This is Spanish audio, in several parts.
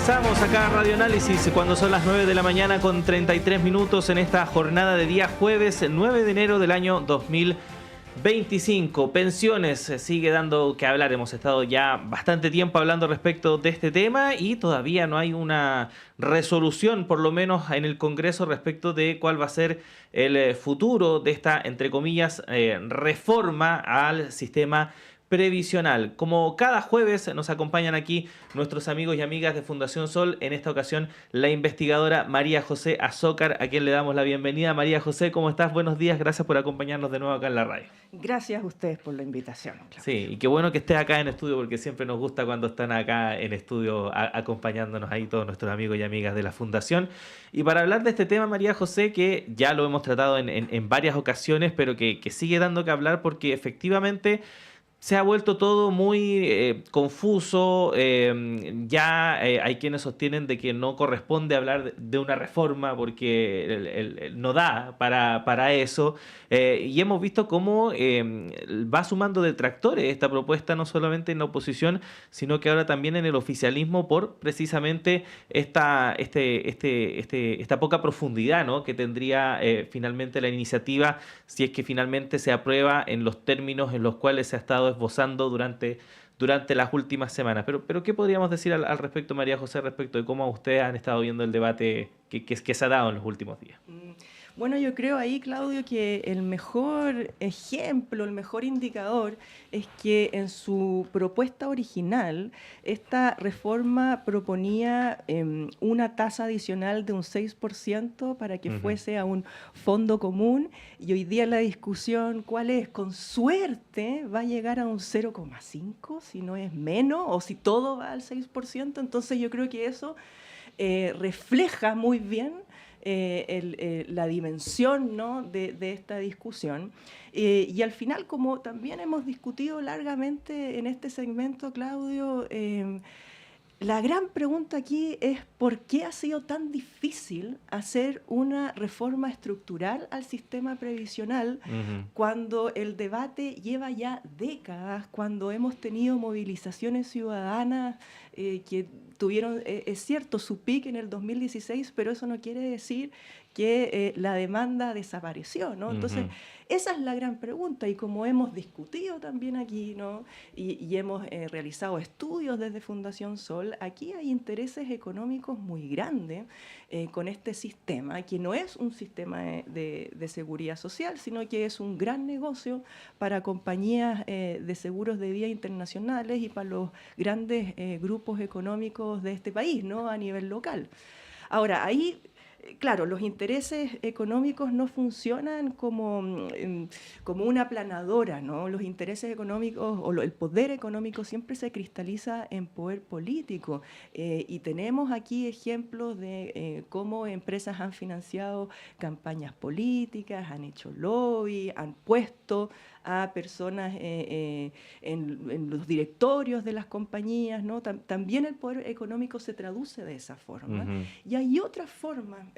Regresamos acá a Radio Análisis cuando son las 9 de la mañana con 33 minutos en esta jornada de día jueves 9 de enero del año 2025. Pensiones sigue dando que hablar. Hemos estado ya bastante tiempo hablando respecto de este tema y todavía no hay una resolución, por lo menos en el Congreso, respecto de cuál va a ser el futuro de esta, entre comillas, reforma al sistema previsional. Como cada jueves nos acompañan aquí nuestros amigos y amigas de Fundación Sol, en esta ocasión la investigadora María José Azócar, a quien le damos la bienvenida. María José, ¿cómo estás? Buenos días, gracias por acompañarnos de nuevo acá en la radio. Gracias a ustedes por la invitación, Claudio. Sí, y qué bueno que estés acá en estudio, porque siempre nos gusta cuando están acá en estudio acompañándonos ahí todos nuestros amigos y amigas de la Fundación. Y para hablar de este tema, María José, que ya lo hemos tratado en varias ocasiones, pero que sigue dando que hablar porque efectivamente se ha vuelto todo muy confuso. Hay quienes sostienen de que no corresponde hablar de una reforma porque no da para eso. Y hemos visto cómo va sumando detractores esta propuesta, no solamente en la oposición, sino que ahora también en el oficialismo, por precisamente esta poca profundidad, ¿no?, que tendría finalmente la iniciativa si es que finalmente se aprueba en los términos en los cuales se ha estado esbozando durante las últimas semanas. Pero ¿qué podríamos decir al respecto, María José, respecto de cómo ustedes han estado viendo el debate que se ha dado en los últimos días? Bueno, yo creo ahí, Claudio, que el mejor ejemplo, el mejor indicador es que en su propuesta original, esta reforma proponía una tasa adicional de un 6% para que fuese a un fondo común, y hoy día la discusión, ¿cuál es? Con suerte va a llegar a un 0,5, si no es menos, o si todo va al 6%. Entonces yo creo que eso refleja muy bien la dimensión, ¿no?, de esta discusión. Y al final, como también hemos discutido largamente en este segmento, Claudio, la gran pregunta aquí es ¿por qué ha sido tan difícil hacer una reforma estructural al sistema previsional cuando el debate lleva ya décadas, cuando hemos tenido movilizaciones ciudadanas que tuvieron, es cierto, su pic en el 2016, pero eso no quiere decir que la demanda desapareció, ¿no? Entonces, esa es la gran pregunta, y como hemos discutido también aquí, ¿no?, y hemos realizado estudios desde Fundación Sol, aquí hay intereses económicos muy grandes con este sistema, que no es un sistema de seguridad social, sino que es un gran negocio para compañías de seguros de vida internacionales y para los grandes grupos económicos de este país, ¿no?, a nivel local. Ahora, ahí, claro, los intereses económicos no funcionan como una aplanadora, ¿no? Los intereses económicos o el poder económico siempre se cristaliza en poder político. Y tenemos aquí ejemplos de cómo empresas han financiado campañas políticas, han hecho lobby, han puesto a personas en los directorios de las compañías, ¿no? También el poder económico se traduce de esa forma. Y hay otra forma,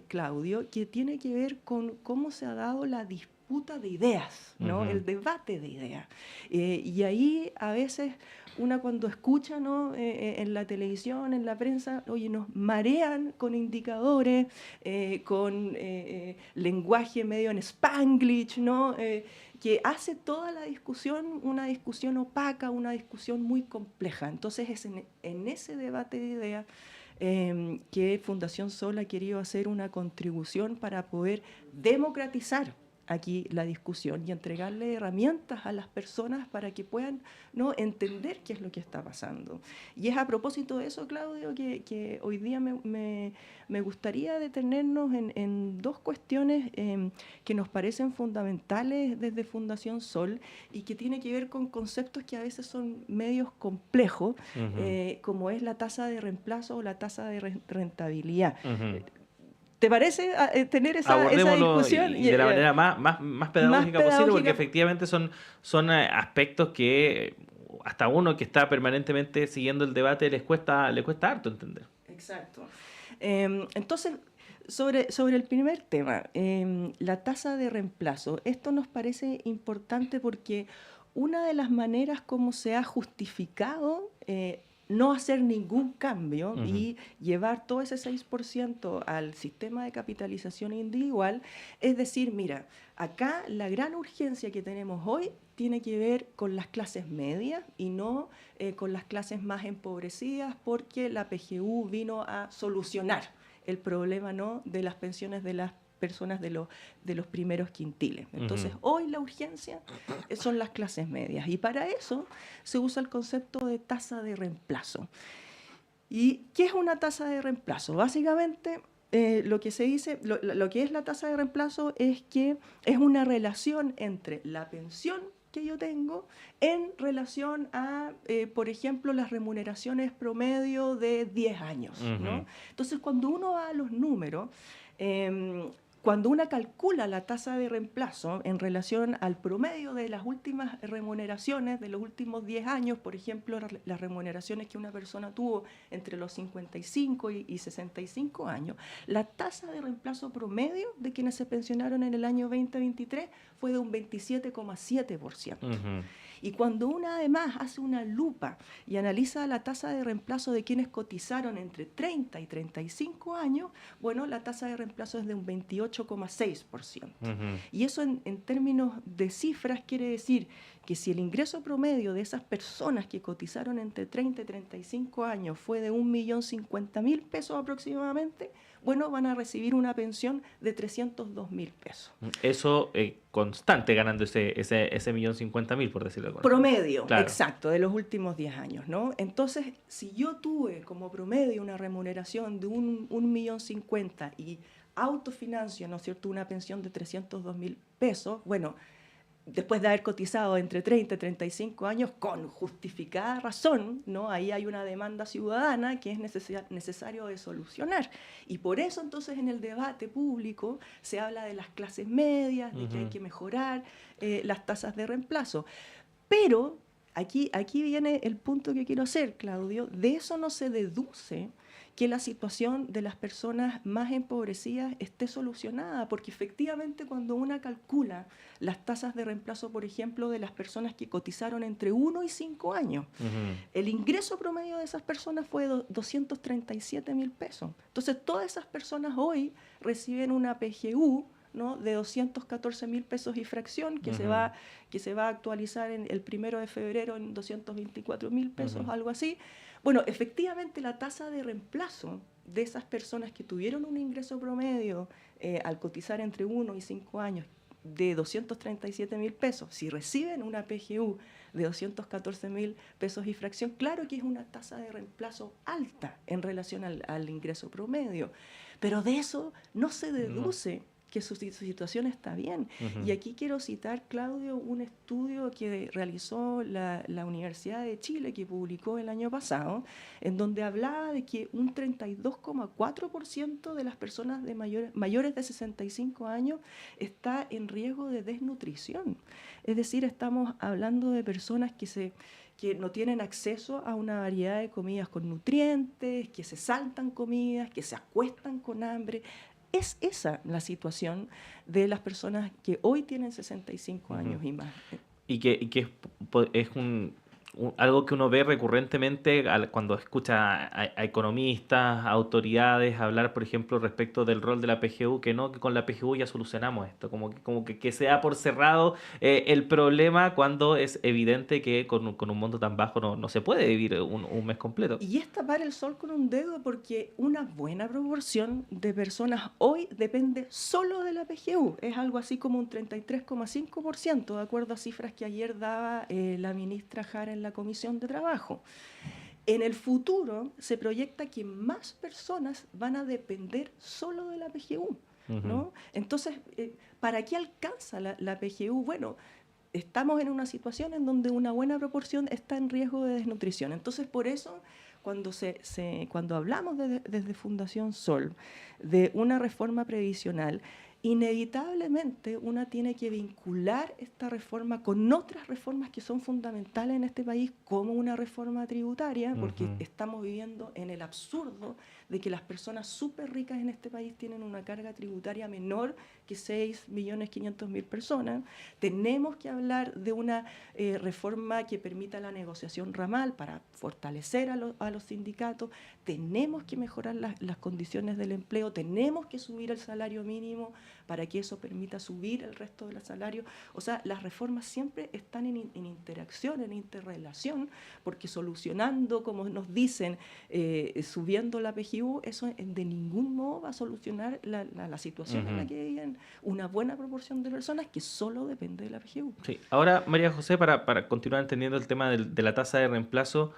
Claudio, que tiene que ver con cómo se ha dado la disputa de ideas, ¿no? El debate de ideas. Y ahí a veces una cuando escucha, ¿no?, en la televisión, en la prensa, oye, nos marean con indicadores, con lenguaje medio en Spanglish, ¿no?, que hace toda la discusión una discusión opaca, una discusión muy compleja. Entonces es en ese debate de ideas que Fundación Sol ha querido hacer una contribución para poder democratizar aquí la discusión y entregarle herramientas a las personas para que puedan, ¿no?, entender qué es lo que está pasando. Y es a propósito de eso, Claudio, que hoy día me gustaría detenernos en dos cuestiones que nos parecen fundamentales desde Fundación Sol y que tiene que ver con conceptos que a veces son medios complejos, como es la tasa de reemplazo o la tasa de rentabilidad. ¿Te parece tener esa discusión? Y de la manera más pedagógica posible, porque efectivamente son aspectos que hasta uno que está permanentemente siguiendo el debate le cuesta harto entender. Exacto. Entonces, sobre el primer tema, la tasa de reemplazo, esto nos parece importante porque una de las maneras como se ha justificado no hacer ningún cambio y llevar todo ese 6% al sistema de capitalización individual, es decir, mira, acá la gran urgencia que tenemos hoy tiene que ver con las clases medias y no con las clases más empobrecidas, porque la PGU vino a solucionar el problema, ¿no?, de las pensiones de las personas de los primeros quintiles. Entonces, hoy la urgencia son las clases medias y para eso se usa el concepto de tasa de reemplazo. ¿Y qué es una tasa de reemplazo? Básicamente, lo que se dice, lo que es la tasa de reemplazo es que es una relación entre la pensión que yo tengo en relación a, por ejemplo, las remuneraciones promedio de 10 años, ¿no? Entonces, cuando uno va a los números, cuando uno calcula la tasa de reemplazo en relación al promedio de las últimas remuneraciones de los últimos 10 años, por ejemplo, las remuneraciones que una persona tuvo entre los 55 y 65 años, la tasa de reemplazo promedio de quienes se pensionaron en el año 2023 fue de un 27,7%. Y cuando uno además hace una lupa y analiza la tasa de reemplazo de quienes cotizaron entre 30 y 35 años, bueno, la tasa de reemplazo es de un 28,6%. Y eso en términos de cifras quiere decir que si el ingreso promedio de esas personas que cotizaron entre 30 y 35 años fue de 1.050.000 pesos aproximadamente, bueno, van a recibir una pensión de 302.000 pesos. Eso constante ganando ese 1.050.000, por decirlo de alguna forma. Promedio, Claro. exacto, de los últimos 10 años, ¿no? Entonces, si yo tuve como promedio una remuneración de 1.050.000 y autofinancio, ¿no es cierto?, una pensión de 302.000 pesos, bueno, después de haber cotizado entre 30 y 35 años con justificada razón, ¿no? Ahí hay una demanda ciudadana que es necesario de solucionar. Y por eso entonces en el debate público se habla de las clases medias, de que hay que mejorar las tasas de reemplazo. Pero aquí viene el punto que quiero hacer, Claudio. De eso no se deduce que la situación de las personas más empobrecidas esté solucionada, porque efectivamente cuando uno calcula las tasas de reemplazo, por ejemplo, de las personas que cotizaron entre 1 y 5 años, el ingreso promedio de esas personas fue de 237.000 pesos. Entonces, todas esas personas hoy reciben una PGU, ¿no?, de 214.000 pesos y fracción, que se va a actualizar el 1 de febrero en 224.000 pesos, algo así. Bueno, efectivamente la tasa de reemplazo de esas personas que tuvieron un ingreso promedio al cotizar entre 1 y 5 años de 237.000 pesos, si reciben una PGU de 214.000 pesos y fracción, claro que es una tasa de reemplazo alta en relación al ingreso promedio, pero de eso no se deduce que su situación está bien. Y aquí quiero citar, Claudio, un estudio que realizó la Universidad de Chile, que publicó el año pasado, en donde hablaba de que un 32,4% de las personas de mayores de 65 años está en riesgo de desnutrición. Es decir, estamos hablando de personas que no tienen acceso a una variedad de comidas con nutrientes, que se saltan comidas, que se acuestan con hambre. Es esa la situación de las personas que hoy tienen 65 años y más. Y que es algo que uno ve recurrentemente cuando escucha a economistas, a autoridades hablar, por ejemplo, respecto del rol de la PGU, que con la PGU ya solucionamos esto, como que se da por cerrado el problema, cuando es evidente que con un monto tan bajo no se puede vivir un mes completo. Y es tapar el sol con un dedo, porque una buena proporción de personas hoy depende solo de la PGU. Es algo así como un 33,5%, de acuerdo a cifras que ayer daba la ministra Jara en la Comisión de Trabajo. En el futuro se proyecta que más personas van a depender solo de la PGU, ¿no? Entonces, ¿para qué alcanza la PGU? Bueno, estamos en una situación en donde una buena proporción está en riesgo de desnutrición. Entonces, por eso, cuando hablamos desde Fundación Sol de una reforma previsional, inevitablemente una tiene que vincular esta reforma con otras reformas que son fundamentales en este país, como una reforma tributaria, porque estamos viviendo en el absurdo de que las personas súper ricas en este país tienen una carga tributaria menor que 6.500.000 personas. Tenemos que hablar de una reforma que permita la negociación ramal para fortalecer a los sindicatos. Tenemos que mejorar las condiciones del empleo, tenemos que subir el salario mínimo para que eso permita subir el resto de los salarios. O sea, las reformas siempre están en interacción, en interrelación, porque solucionando, como nos dicen, subiendo la PGU, eso de ningún modo va a solucionar la situación en la que viven una buena proporción de personas que solo depende de la PGU. Sí. Ahora, María José, para continuar entendiendo el tema de la tasa de reemplazo,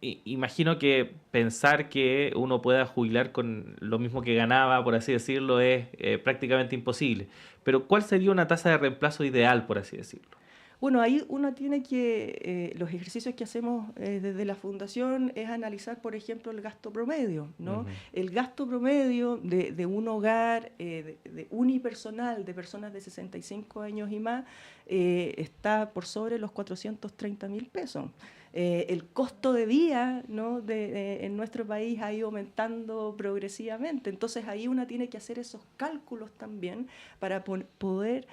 imagino que pensar que uno pueda jubilar con lo mismo que ganaba, por así decirlo, es prácticamente imposible. Pero ¿cuál sería una tasa de reemplazo ideal, por así decirlo? Bueno, ahí uno tiene que, los ejercicios que hacemos desde la Fundación es analizar, por ejemplo, el gasto promedio, ¿no? Uh-huh. El gasto promedio de un hogar de unipersonal, de personas de 65 años y más, está por sobre los 430.000 pesos. El costo de vida, ¿no? en nuestro país ha ido aumentando progresivamente, entonces ahí uno tiene que hacer esos cálculos también para poder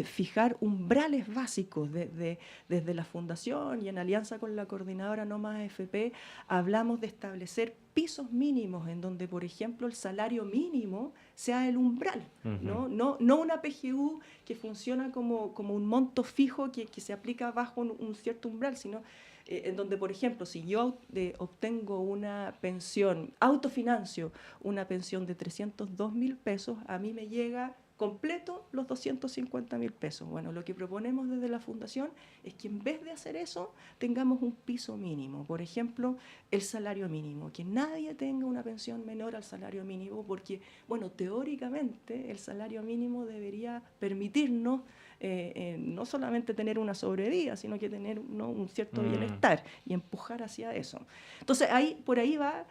fijar umbrales básicos. Desde la Fundación y en alianza con la coordinadora No Más AFP hablamos de establecer pisos mínimos en donde, por ejemplo, el salario mínimo sea el umbral, Uh-huh. no una PGU que funciona como un monto fijo que se aplica bajo un cierto umbral, sino en donde, por ejemplo, si yo obtengo una pensión, autofinancio una pensión de 302.000 pesos, a mí me llega completo los 250.000 pesos. Bueno, lo que proponemos desde la Fundación es que en vez de hacer eso, tengamos un piso mínimo. Por ejemplo, el salario mínimo, que nadie tenga una pensión menor al salario mínimo, porque, bueno, teóricamente el salario mínimo debería permitirnos no solamente tener una sobrevida, sino que tener, ¿no?, un cierto bienestar y empujar hacia eso. Entonces, por ahí va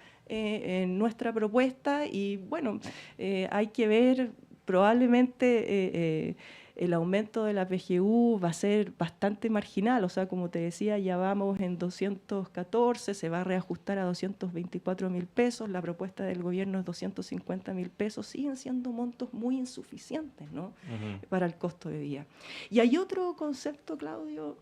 nuestra propuesta y, bueno, hay que ver. Probablemente el aumento de la PGU va a ser bastante marginal, o sea, como te decía, ya vamos en 214, se va a reajustar a 224.000 pesos, la propuesta del gobierno es 250.000 pesos, siguen siendo montos muy insuficientes, ¿no? Uh-huh. Para el costo de vida. Y hay otro concepto, Claudio,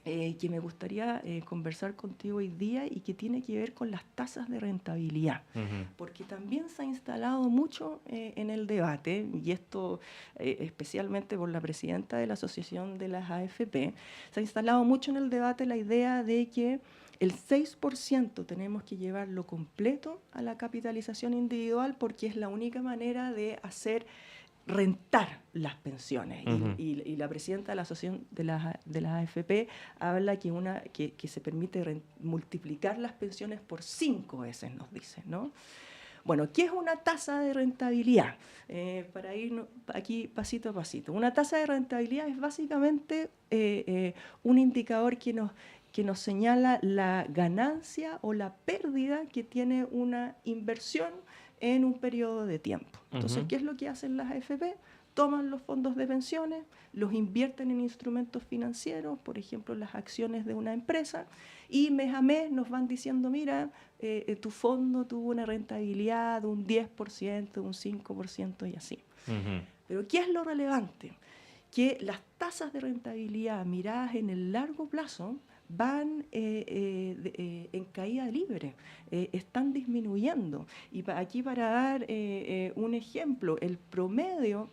que me gustaría conversar contigo hoy día y que tiene que ver con las tasas de rentabilidad, Uh-huh. porque también se ha instalado mucho en el debate, y esto especialmente por la presidenta de la Asociación de las AFP, se ha instalado mucho en el debate la idea de que el 6% tenemos que llevarlo completo a la capitalización individual porque es la única manera de hacer rentar las pensiones. Uh-huh. Y la presidenta de la Asociación de las AFP habla que se permite multiplicar las pensiones por 5 veces, nos dice, ¿no? Bueno, ¿qué es una tasa de rentabilidad? Para ir aquí pasito a pasito. Una tasa de rentabilidad es básicamente un indicador que nos señala la ganancia o la pérdida que tiene una inversión en un periodo de tiempo. Entonces, ¿qué es lo que hacen las AFP? Toman los fondos de pensiones, los invierten en instrumentos financieros, por ejemplo, las acciones de una empresa, y mes a mes nos van diciendo, mira, tu fondo tuvo una rentabilidad de un 10%, un 5% y así. Uh-huh. Pero ¿qué es lo relevante? Que las tasas de rentabilidad miradas en el largo plazo van en caída libre, están disminuyendo. Y aquí para dar un ejemplo, el promedio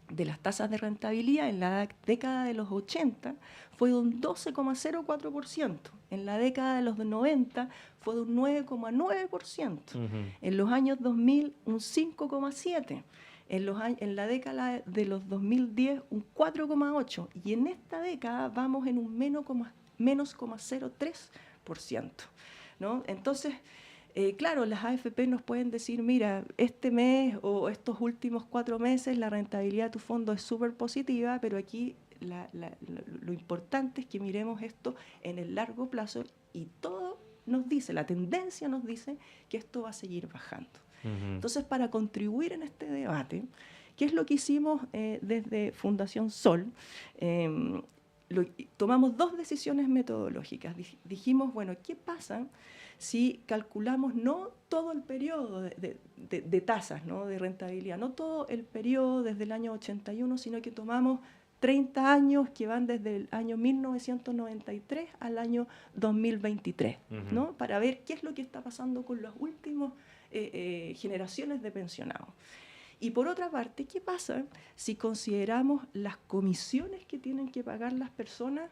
de las tasas de rentabilidad en la década de los 80 fue de un 12,04%, en la década de los 90 fue de un 9,9%, uh-huh. En los años 2000 un 5,7%, en la década de los 2010 un 4,8%, y en esta década vamos en un menos 0,03%, ¿no? Entonces, claro, las AFP nos pueden decir, mira, este mes o estos últimos 4 meses la rentabilidad de tu fondo es súper positiva, pero aquí lo importante es que miremos esto en el largo plazo y todo nos dice, la tendencia nos dice que esto va a seguir bajando. Uh-huh. Entonces, para contribuir en este debate, ¿qué es lo que hicimos desde Fundación Sol? Tomamos 2 decisiones metodológicas. Dijimos, bueno, ¿qué pasa si calculamos no todo el periodo de tasas, ¿no?, de rentabilidad, no todo el periodo desde el año 81, sino que tomamos 30 años que van desde el año 1993 al año 2023, ¿no?, para ver qué es lo que está pasando con las últimas generaciones de pensionados. Y por otra parte, ¿qué pasa si consideramos las comisiones que tienen que pagar las personas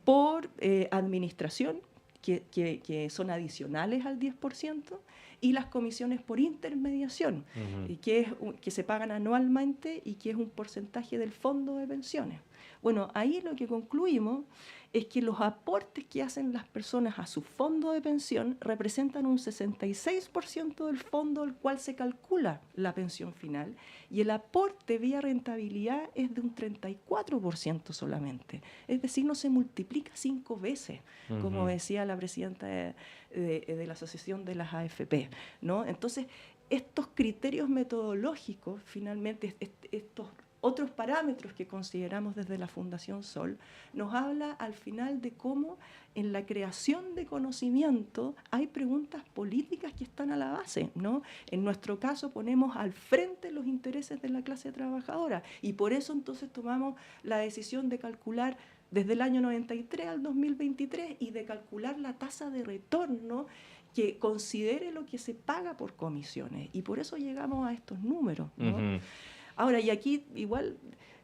por administración, que son adicionales al 10%, y las comisiones por intermediación, que se pagan anualmente y que es un porcentaje del fondo de pensiones? Bueno, ahí lo que concluimos es que los aportes que hacen las personas a su fondo de pensión representan un 66% del fondo al cual se calcula la pensión final, y el aporte vía rentabilidad es de un 34% solamente. Es decir, no se multiplica 5 veces, como decía la presidenta de la Asociación de las AFP, ¿no? Entonces, estos criterios metodológicos, finalmente, estos otros parámetros que consideramos desde la Fundación Sol, nos habla al final de cómo en la creación de conocimiento hay preguntas políticas que están a la base, ¿no? En nuestro caso ponemos al frente los intereses de la clase trabajadora, y por eso entonces tomamos la decisión de calcular desde el año 93 al 2023 y de calcular la tasa de retorno que considere lo que se paga por comisiones, y por eso llegamos a estos números, ¿no? Ahora, y aquí igual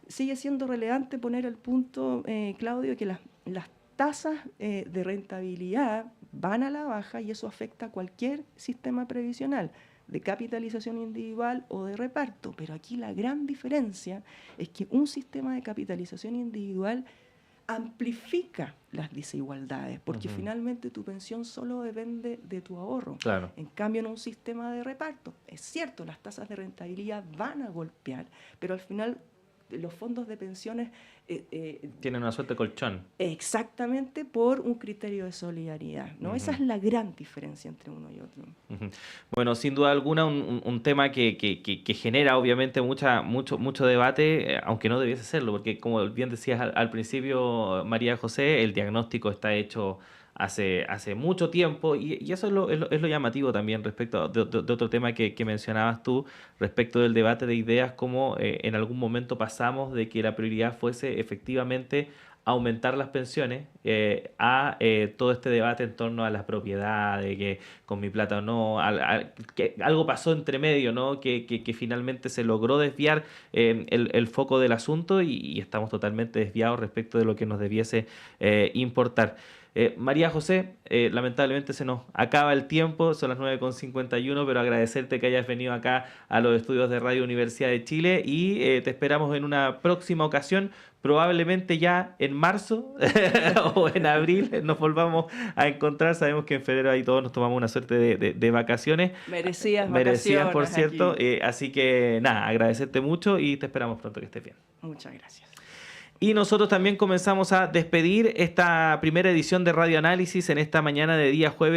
sigue siendo relevante poner el punto, Claudio, que las tasas de rentabilidad van a la baja, y eso afecta a cualquier sistema previsional, de capitalización individual o de reparto. Pero aquí la gran diferencia es que un sistema de capitalización individual amplifica las desigualdades, porque finalmente tu pensión solo depende de tu ahorro. Claro. En cambio, en un sistema de reparto, es cierto, las tasas de rentabilidad van a golpear, pero al final los fondos de pensiones tienen una suerte de colchón. Exactamente, por un criterio de solidaridad, ¿no? Esa es la gran diferencia entre uno y otro. Bueno, sin duda alguna, un tema que genera obviamente mucho debate, aunque no debiese serlo, porque como bien decías al principio, María José, el diagnóstico está hecho hace mucho tiempo, y eso es lo llamativo también respecto de otro tema que mencionabas tú, respecto del debate de ideas, como en algún momento pasamos de que la prioridad fuese efectivamente aumentar las pensiones, a todo este debate en torno a las propiedades, que con mi plata o no, que algo pasó entre medio, ¿no? Que finalmente se logró desviar el foco del asunto, y estamos totalmente desviados respecto de lo que nos debiese importar. María José, lamentablemente se nos acaba el tiempo, son las 9:51, pero agradecerte que hayas venido acá a los estudios de Radio Universidad de Chile, y te esperamos en una próxima ocasión, probablemente ya en marzo o en abril nos volvamos a encontrar. Sabemos que en febrero ahí todos nos tomamos una suerte de vacaciones. Merecidas por cierto. Así que nada, agradecerte mucho y te esperamos pronto, que estés bien. Muchas gracias. Y nosotros también comenzamos a despedir esta primera edición de Radio Análisis en esta mañana de día jueves